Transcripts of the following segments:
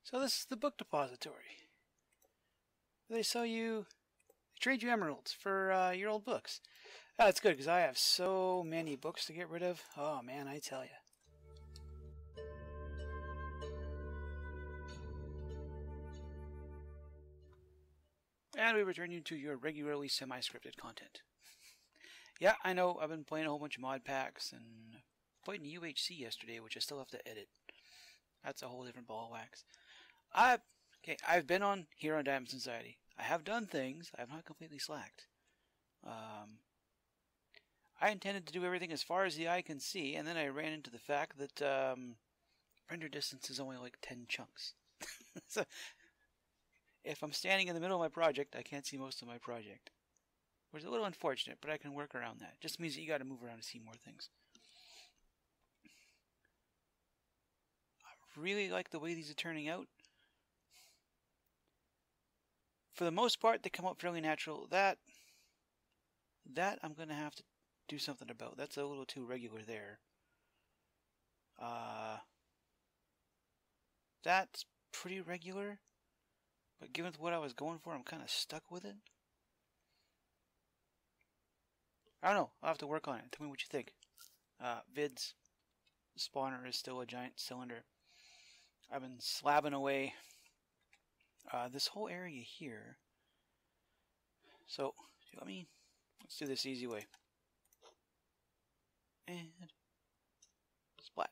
So this is the book depository. They trade you emeralds for your old books. That's good because I have so many books to get rid of. Oh man, I tell you. And we return you to your regularly semi-scripted content. Yeah, I know, I've been playing a whole bunch of mod packs and played in UHC yesterday, which I still have to edit. That's a whole different ball of wax. I've been on here on Diamond Society. I have done things. I have not completely slacked. I intended to do everything as far as the eye can see, and then I ran into the fact that render distance is only like 10 chunks. So if I'm standing in the middle of my project, I can't see most of my project. Which is a little unfortunate, but I can work around that. Just means that you got to move around to see more things. I really like the way these are turning out. For the most part, they come up fairly natural. That I'm going to have to do something about. That's a little too regular there. That's pretty regular. But given what I was going for, I'm kind of stuck with it. I don't know. I'll have to work on it. Tell me what you think. Vids. The spawner is still a giant cylinder. I've been slabbing away this whole area here. So, let's do this easy way. And splat.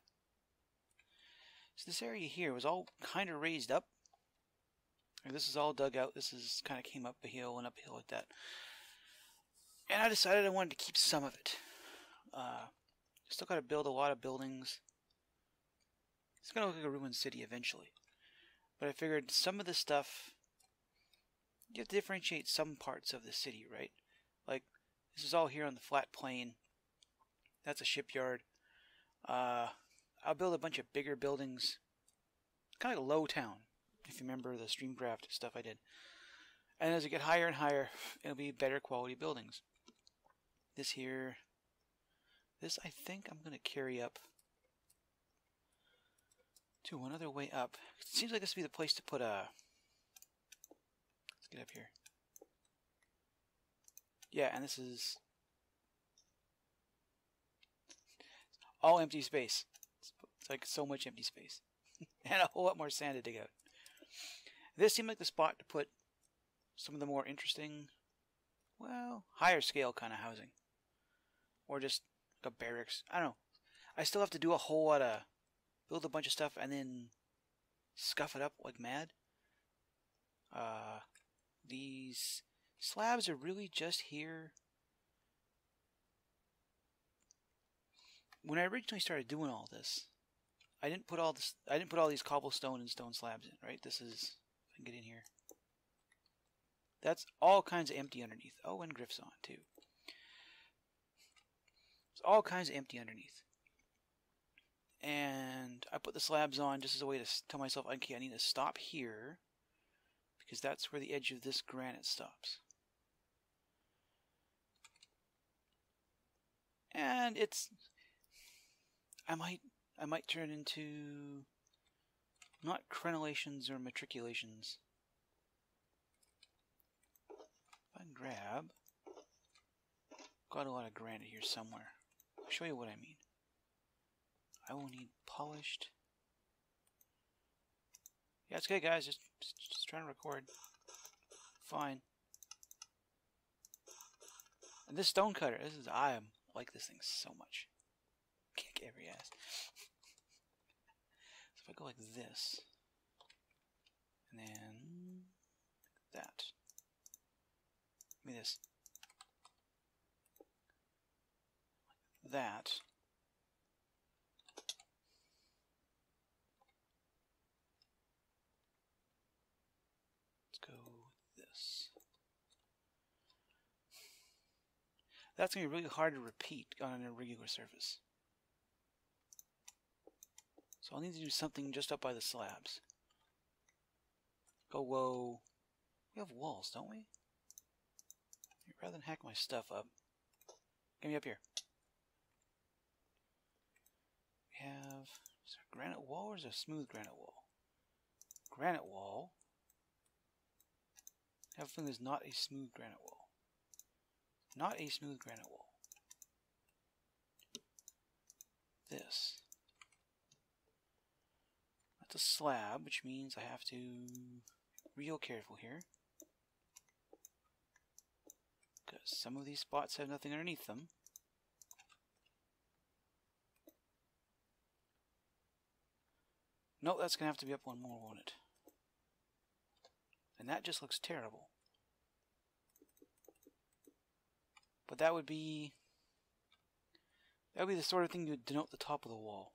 So this area here was all kind of raised up. This is all dug out. This is kind of came up a hill and up a hill like that. And I decided I wanted to keep some of it. Still got to build a lot of buildings. It's going to look like a ruined city eventually. But I figured some of the stuff, you have to differentiate some parts of the city, right? Like, this is all here on the flat plain. That's a shipyard. I'll build a bunch of bigger buildings. Kind of like a low town, if you remember the Streamcraft stuff I did. And as I get higher and higher, it'll be better quality buildings. This here, this I think I'm going to carry up to another way up. It seems like this would be the place to put a... Let's get up here. Yeah, and this is all empty space. It's like so much empty space. And a whole lot more sand to dig out. This seemed like the spot to put some of the more interesting, well, higher scale kind of housing. Or just like a barracks. I don't know. I still have to do a whole lot of... build a bunch of stuff and then scuff it up like mad. These slabs are really just here. When I originally started doing all this, I didn't put all these cobblestone and stone slabs in, right? This is, if I can get in here. That's all kinds of empty underneath. Oh, and Griff's on too. It's all kinds of empty underneath. And I put the slabs on just as a way to tell myself, okay, I need to stop here because that's where the edge of this granite stops. And it's... I might turn into not crenellations or matriculations. If I can grab... got a lot of granite here somewhere. I'll show you what I mean. I will need polished. Yeah, it's okay, guys. Just trying to record. Fine. And this stone cutter, I like this thing so much. Kick every ass. So if I go like this, and then like that. Give me this. Like that. Go with this. That's going to be really hard to repeat on an irregular surface. So I'll need to do something just up by the slabs. Go low. We have walls, don't we? Rather than hack my stuff up, get me up here. We have... is there a granite wall or is it a smooth granite wall? granite wall. I have a feeling there's not a smooth granite wall. Not a smooth granite wall. This. That's a slab, which means I have to be real careful here. Because some of these spots have nothing underneath them. Nope, that's going to have to be up one more, won't it? And that just looks terrible. But that would be the sort of thing you would denote the top of the wall.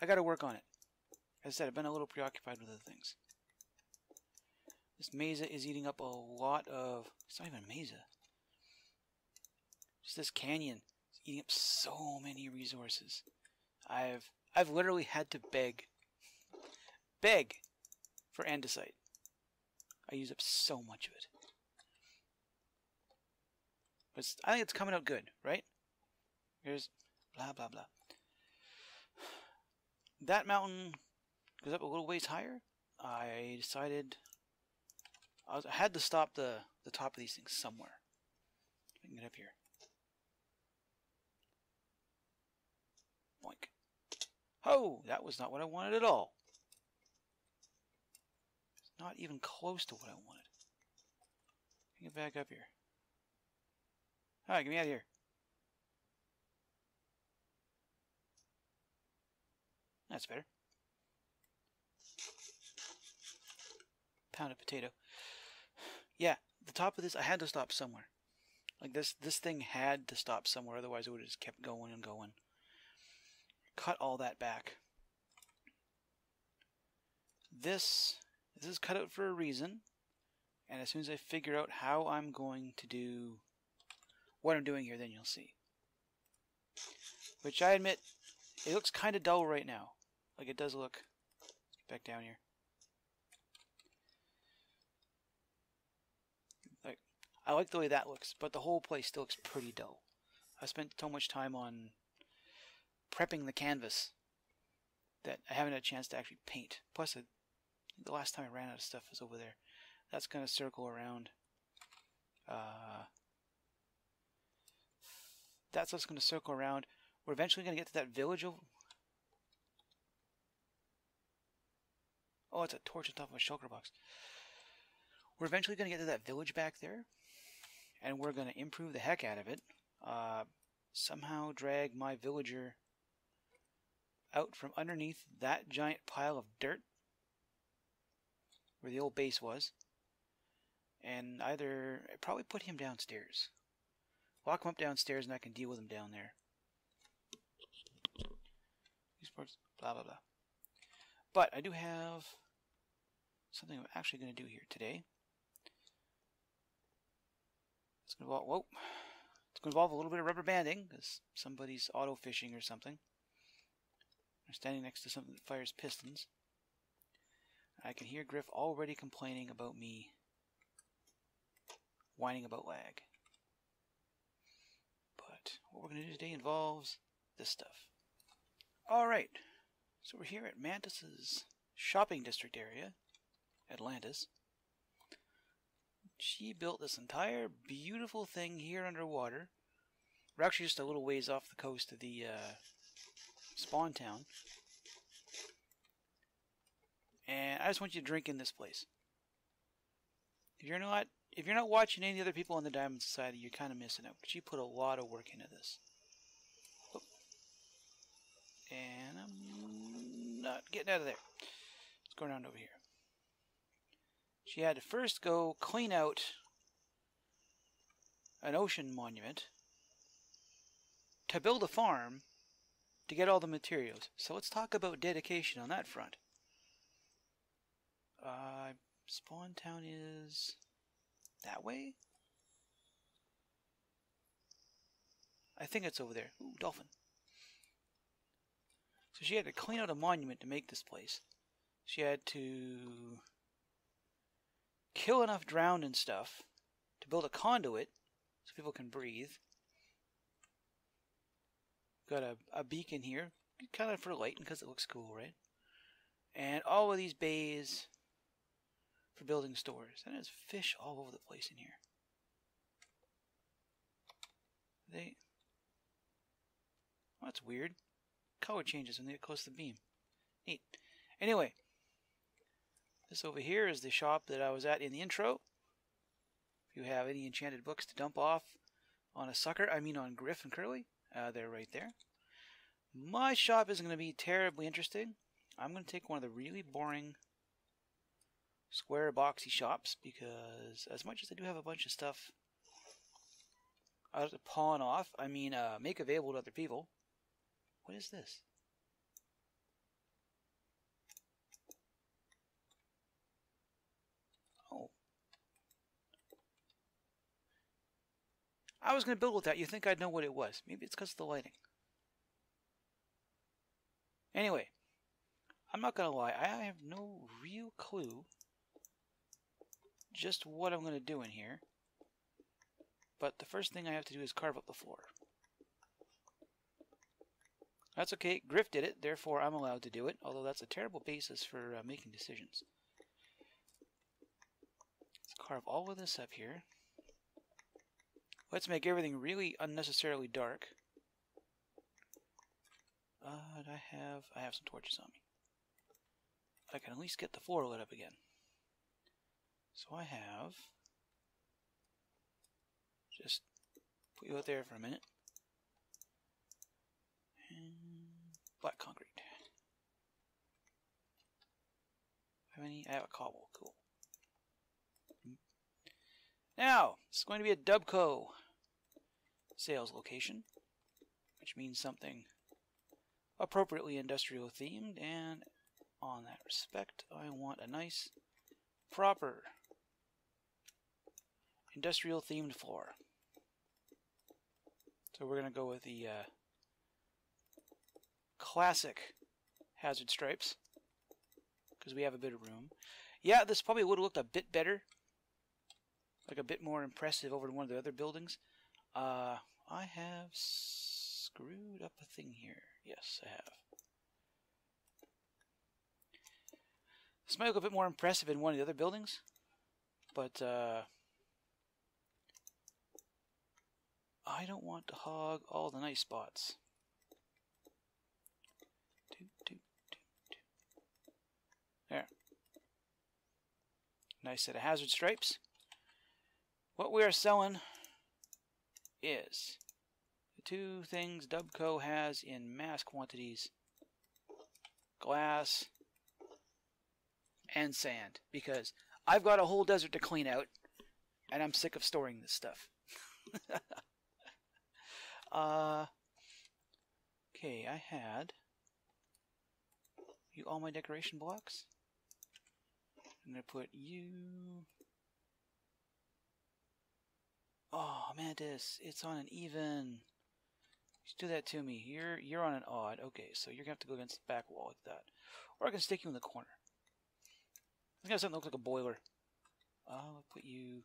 I got to work on it. As I said, I've been a little preoccupied with other things. This mesa is eating up a lot of... It's not even a mesa. Just this canyon is eating up so many resources. I've literally had to beg for andesite. I use up so much of it. But I think it's coming out good, right? Here's blah blah blah. That mountain goes up a little ways higher. I decided I had to stop the top of these things somewhere. I can get up here. Boink. Oh, that was not what I wanted at all. It's not even close to what I wanted. Get back up here. Alright, get me out of here. That's better. Pound of potato. Yeah, the top of this, I had to stop somewhere. Like this thing had to stop somewhere, otherwise it would have just kept going and going. Cut all that back. This is cut out for a reason, and as soon as I figure out how I'm going to do what I'm doing here, then you'll see. Which I admit, it looks kind of dull right now. Like it does look. Let's get back down here. Like, I like the way that looks, but the whole place still looks pretty dull. I spent so much time on prepping the canvas that I haven't had a chance to actually paint. Plus, the last time I ran out of stuff was over there. That's going to circle around. That stuff's going to circle around. We're eventually going to get to that village over... Oh, it's a torch on top of a shulker box. We're eventually going to get to that village back there. And we're going to improve the heck out of it. Somehow drag my villager out from underneath that giant pile of dirt where the old base was. And either... probably put him downstairs. Lock him up downstairs and I can deal with him down there. Sports, blah blah blah. But I do have something I'm actually going to do here today. It's going to involve, whoa. It's going to involve a little bit of rubber banding because somebody's auto fishing or something. They're standing next to something that fires pistons. I can hear Griff already complaining about me whining about lag. But what we're going to do today involves this stuff. Alright, so we're here at Mantis's shopping district area, Atlantis. She built this entire beautiful thing here underwater. We're actually just a little ways off the coast of the spawn town. And I just want you to drink in this place. If you're not watching any other people in the Diamond Society, you're kind of missing out. But she put a lot of work into this. And I'm not getting out of there. Let's go around over here. She had to first go clean out an ocean monument to build a farm to get all the materials. So let's talk about dedication on that front. Spawn town is that way? I think it's over there. Ooh, dolphin. So she had to clean out a monument to make this place. She had to kill enough drowned and stuff to build a conduit so people can breathe. Got a beacon here, kind of for lighting because it looks cool, right? And all of these bays for building stores. And there's fish all over the place in here. Well, that's weird. Color changes when they get close to the beam. Neat. Anyway, this over here is the shop that I was at in the intro. If you have any enchanted books to dump off on a sucker, I mean on Griff and Curly, they're right there. My shop isn't going to be terribly interesting. I'm going to take one of the really boring square boxy shops because as much as I do have a bunch of stuff out to pawn off, I mean make available to other people. What is this? Oh. I was going to build with that. You'd think I'd know what it was. Maybe it's because of the lighting. Anyway, I'm not going to lie. I have no real clue just what I'm going to do in here. But the first thing I have to do is carve up the floor. That's okay. Griff did it, therefore I'm allowed to do it, although that's a terrible basis for making decisions. Let's carve all of this up here. Let's make everything really unnecessarily dark. I have some torches on me. I can at least get the floor lit up again. So I have... Just put you out there for a minute. And black concrete. Have any? I have a cobble. Cool. Now, it's going to be a Dubco sales location, which means something appropriately industrial themed, and on that respect, I want a nice, proper industrial themed floor. So we're going to go with the classic hazard stripes because we have a bit of room. Yeah, this probably would have looked a bit better, like a bit more impressive over one of the other buildings. I have screwed up a thing here. Yes, I have. This might look a bit more impressive in one of the other buildings, but I don't want to hog all the nice spots. There. Nice set of hazard stripes. What we are selling is the two things Dubco has in mass quantities: glass and sand. Because I've got a whole desert to clean out, and I'm sick of storing this stuff. Okay, I had all my decoration blocks. I'm going to put you... Oh, Mantis, it's on an even. Just do that to me. You're on an odd. Okay, so you're going to have to go against the back wall like that. Or I can stick you in the corner. I think I have something that looks like a boiler. I'll put you...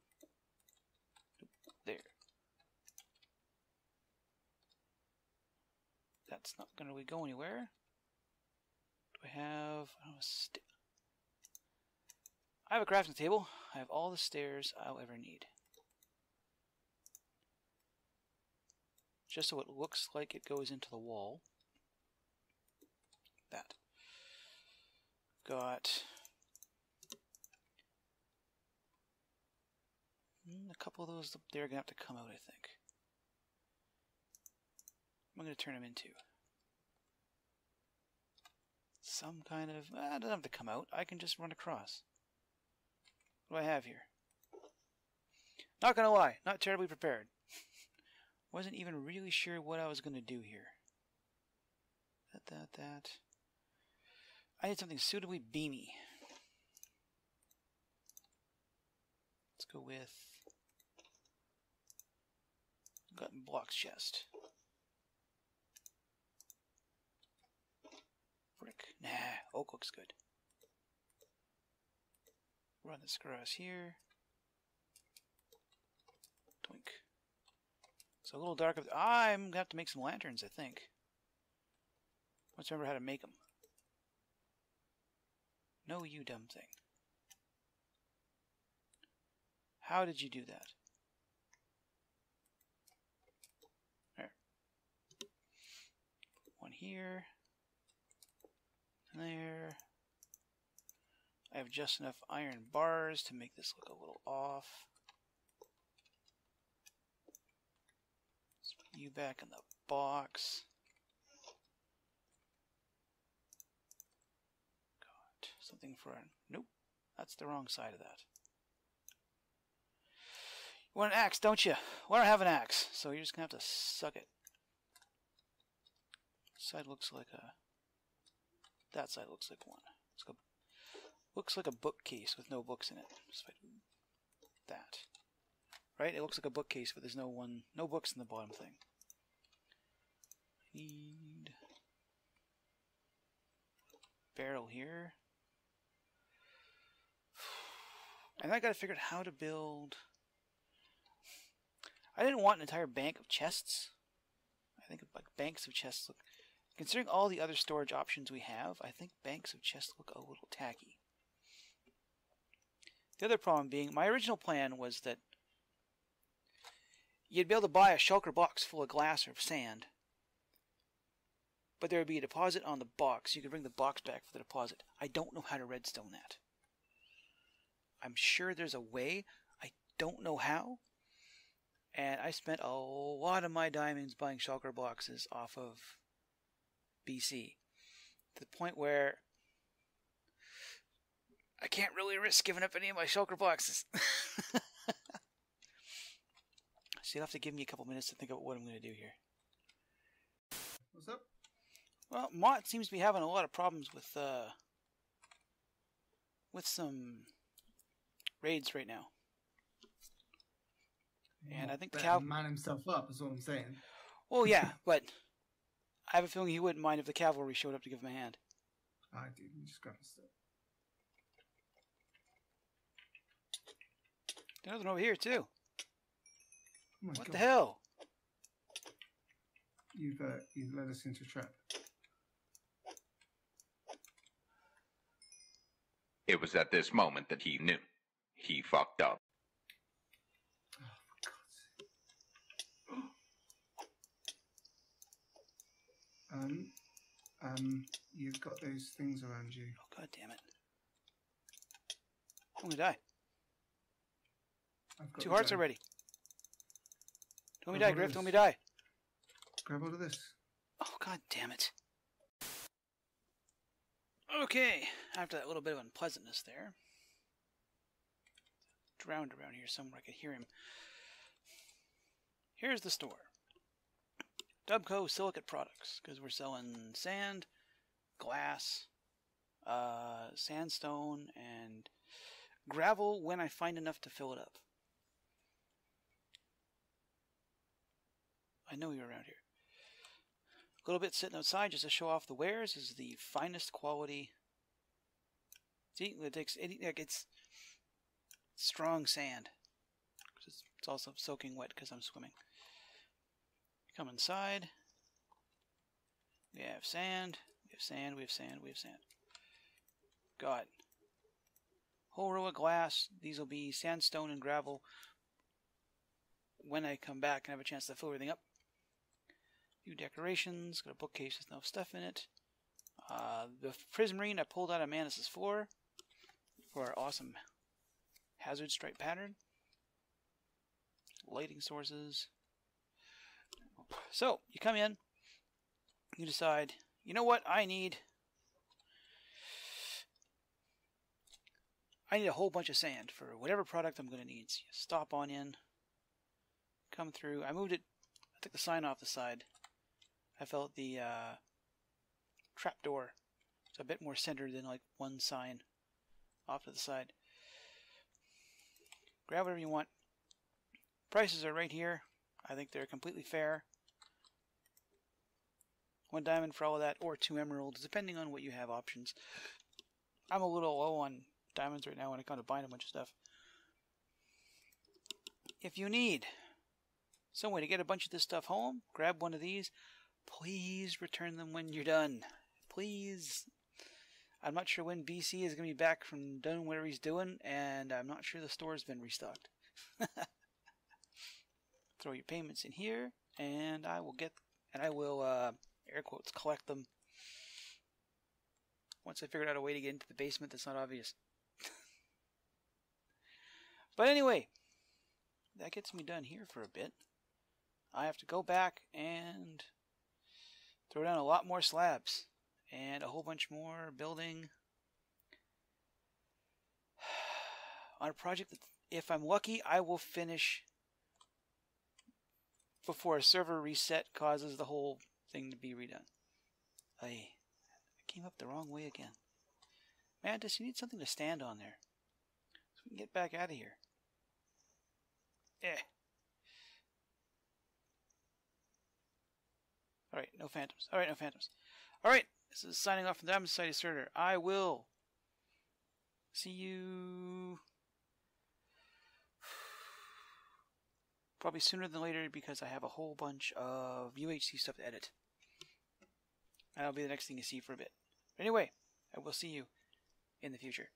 there. That's not going to really go anywhere. Do I have... I have a crafting table. I have all the stairs I'll ever need. Just so it looks like it goes into the wall. That. Got a couple of those up there are going to have to come out, I think. I'm going to turn them into some kind of... it doesn't have to come out. I can just run across. What do I have here? Not going to lie, not terribly prepared. Wasn't even really sure what I was going to do here. That. I need something suitably beamy. Let's go with gut and blocks chest. Brick. Nah, oak looks good. Run this across here. Twink. So a little darker. I'm going to have to make some lanterns, I think. Let's remember how to make them. No, you dumb thing. How did you do that? There. One here. There. I have just enough iron bars to make this look a little off. Let's put you back in the box. Got something for an... Nope, that's the wrong side of that. You want an axe, don't you? Well, I don't have an axe, so you're just gonna have to suck it. This side looks like a... That side looks like one. Looks like a bookcase with no books in it. Just if I do that. Right? It looks like a bookcase, but there's no books in the bottom thing. I need barrel here. And I gotta figure out how to build... I didn't want an entire bank of chests. I think like banks of chests look... Considering all the other storage options we have, I think banks of chests look a little tacky. The other problem being, my original plan was that you'd be able to buy a shulker box full of glass or sand, but there would be a deposit on the box. You could bring the box back for the deposit. I don't know how to redstone that. I'm sure there's a way. I don't know how. And I spent a lot of my diamonds buying shulker boxes off of BC, to the point where I can't really risk giving up any of my shulker boxes. So you'll have to give me a couple minutes to think about what I'm going to do here. What's up? Well, Mott seems to be having a lot of problems with some raids right now. And I think the man himself up is what I'm saying. Well, yeah, but I have a feeling he wouldn't mind if the cavalry showed up to give him a hand. I do. You just got to stop. There's another one over here too. Oh what the hell? You've led us into a trap. It was at this moment that he knew. He fucked up. You've got those things around you. Oh, god damn it. I'm gonna die. I've got 2 hearts already. Don't me Grab die, Griff. this. Don't me die. Grab all of this. Oh, god damn it. Okay, after that little bit of unpleasantness there. Drowned around here somewhere. I could hear him. Here's the store. Dubco Silicate Products, because we're selling sand, glass, sandstone, and gravel when I find enough to fill it up. I know you're around here. A little bit sitting outside just to show off the wares. This is the finest quality. See, it's strong sand. It's also soaking wet because I'm swimming. Come inside. We have sand. We have sand. We have sand. We have sand. Got whole row of glass. These will be sandstone and gravel when I come back and have a chance to fill everything up. Few decorations. Got a bookcase with no stuff in it. The prismarine I pulled out of Mantis' floor for our awesome hazard stripe pattern. Lighting sources. So, you come in, you decide, you know what, I need a whole bunch of sand for whatever product I'm going to need. So you stop on in, come through. I moved it, I took the sign off the side. I felt the trapdoor. It's a bit more centered than like one sign off to the side. Grab whatever you want. Prices are right here. I think they're completely fair. 1 diamond for all of that, or 2 emeralds, depending on what you have options. I'm a little low on diamonds right now when I come to buying a bunch of stuff. If you need some way to get a bunch of this stuff home, grab one of these. Please return them when you're done. Please. I'm not sure when BC is going to be back from doing whatever he's doing, and I'm not sure the store's been restocked. Throw your payments in here, and I will air quotes, collect them once I figured out a way to get into the basement that's not obvious. But anyway, that gets me done here for a bit. I have to go back and throw down a lot more slabs and a whole bunch more building on a project that, if I'm lucky, I will finish before a server reset causes the whole thing to be redone. I came up the wrong way again. Mantis, you need something to stand on there so we can get back out of here. Alright, no phantoms. Alright, no phantoms. Alright, this is signing off from the Diamond Society server. I will see you probably sooner than later because I have a whole bunch of UHC stuff to edit. That'll be the next thing you see for a bit. But anyway, I will see you in the future.